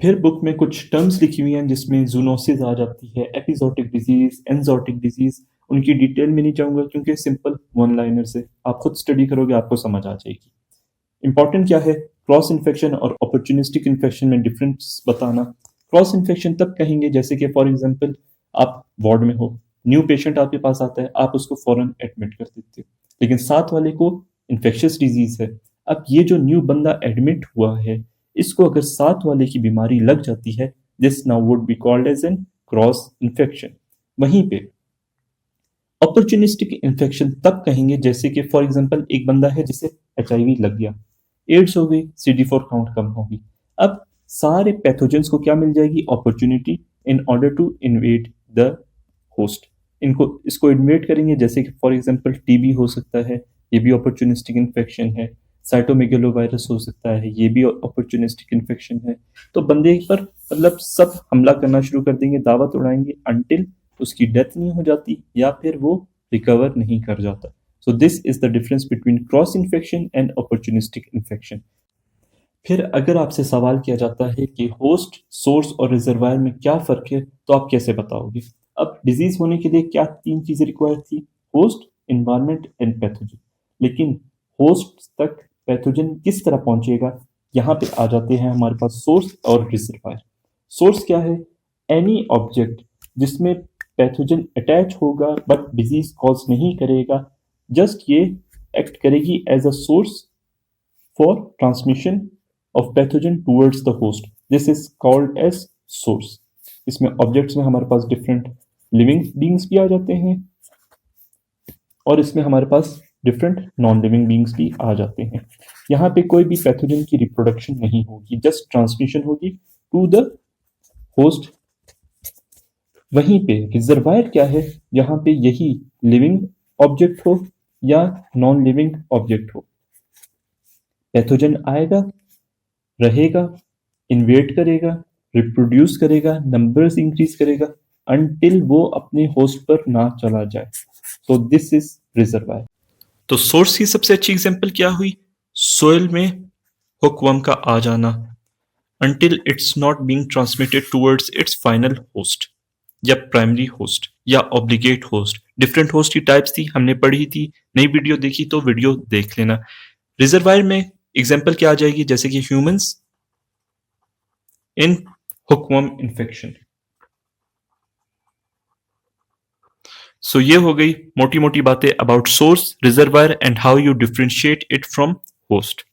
फिर बुक में कुछ टर्म्स लिखी हुई हैं जिसमें जूनोसिस आ जाती है, एपिजोटिक डिजीज, एंजोटिक डिजीज। उनकी डिटेल में नहीं जाऊंगा क्योंकि सिंपल वन लाइनर से आप खुद स्टडी करोगे आपको समझ आ जाएगी। इंपॉर्टेंट क्या है, क्रॉस इन्फेक्शन और अपॉर्चुनिस्टिक इन्फेक्शन में डिफरेंस बताना। क्रॉस इन्फेक्शन तब कहेंगे जैसे कि फॉर एग्जांपल आप वार्ड में हो, न्यू पेशेंट आपके पास आता है, आप उसको फौरन एडमिट कर देते हो, लेकिन साथ वाले को इन्फेक्शियस डिजीज है। अब ये जो न्यू बंदा एडमिट हुआ है, इसको अगर साथ वाले की बीमारी लग जाती है, this now would be called as an cross infection. वहीं पे अपॉर्चुनिस्टिक इन्फेक्शन तब कहेंगे जैसे कि फॉर एग्जांपल एक बंदा है जिसे एचआईवी लग गया, एड्स हो गई, CD4 काउंट कम होगी। अब सारे पैथोजेंस को क्या मिल जाएगी, opportunity in order to invade the host. इनको इसको इन्वेड करेंगे जैसे कि फॉर एग्जांपल टीबी हो सकता है, ये भी अपॉर्चुनिस्टिक इन्फेक्शन है। साइटोमेगेलोवायरस हो सकता है, ये भी अपॉर्चुनिस्टिक इन्फेक्शन है। तो बंदे पर मतलब सब हमला करना शुरू कर देंगे, दावत उड़ाएंगे अनटिल उसकी डेथ नहीं हो जाती या फिर वो रिकवर नहीं कर जाता। So this is the difference between cross infection and opportunistic infection. फिर अगर आपसे सवाल किया जाता है कि होस्ट, सोर्स और रिजर्वायर में क्या फर्क है, तो आप कैसे बताओगे? अब डिजीज होने के लिए क्या तीन चीजें रिक्वायर थी, होस्ट, एनवायरनमेंट एंड पैथोजन। लेकिन होस्ट तक पैथोजन किस तरह पहुंचेगा, यहाँ पे आ जाते हैं हमारे पास सोर्स और रिजर्वायर। सोर्स क्या है, एनी ऑब्जेक्ट जिसमें पैथोजन अटैच होगा बट डिजीज कॉज नहीं करेगा, जस्ट ये एक्ट करेगी as a source for transmission of pathogen towards the host. This is called as source. इसमें ऑब्जेक्ट्स में हमारे पास डिफरेंट लिविंग बींग्स भी आ जाते हैं और इसमें हमारे पास डिफरेंट नॉन लिविंग बींग्स भी आ जाते हैं। यहाँ पे कोई भी पैथोजन की रिप्रोडक्शन नहीं होगी, जस्ट ट्रांसमिशन होगी टू द होस्ट। वहीं पे रिजर्वायर क्या है, यहाँ पे यही लिविंग ऑब्जेक्ट हो या नॉन लिविंग ऑब्जेक्ट हो, पैथोजन आएगा, रहेगा, इन्वेट करेगा, रिप्रोड्यूस करेगा, नंबर्स इंक्रीज करेगा अनटिल वो अपने होस्ट पर ना चला जाए। So this is reservoir. तो सोर्स की सबसे अच्छी एग्जांपल क्या हुई, सोइल में हुकवर्म का आ जाना until it's not being transmitted towards its final host या प्राइमरी होस्ट या ऑब्लिगेट होस्ट। डिफरेंट होस्ट की टाइप्स थी, हमने पढ़ी थी, नई वीडियो देखी तो वीडियो देख लेना। रिजर्वायर में एग्जांपल क्या आ जाएगी, जैसे कि ह्यूमंस इन हुकवर्म इन्फेक्शन। सो ये हो गई मोटी मोटी बातें about source, reservoir and how you differentiate it from host.